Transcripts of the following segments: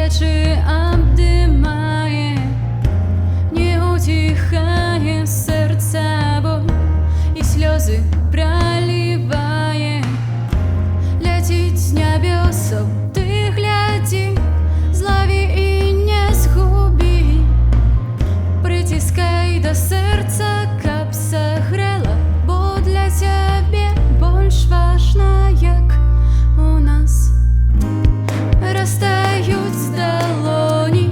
плечі обдимає, не утихає серця боль і сльози проливає. Летить з небесов, ти гляди, злови і не згуби, притискай до серця, каб согрела, бо для тебе больш важна, як у нас. Растають долоні,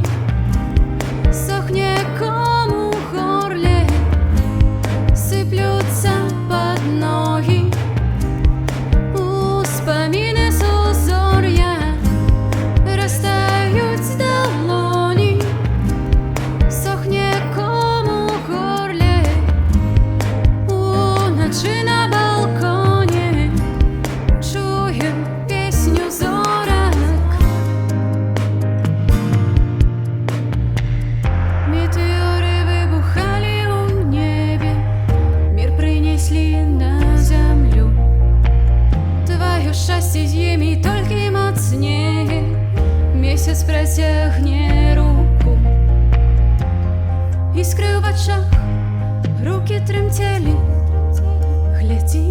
сохне ком у горле, сыплются под ноги успомины сузорья. Растають долоні, сохне ком у горле, уночі на балконі чуєм пісню зорок. Метеоры выбухали у небе, мир принесли на землю. Твое счастье з'ємі тільки мацнее, місяць протягне руку. Іскри в очах, руки тремтели, гляди,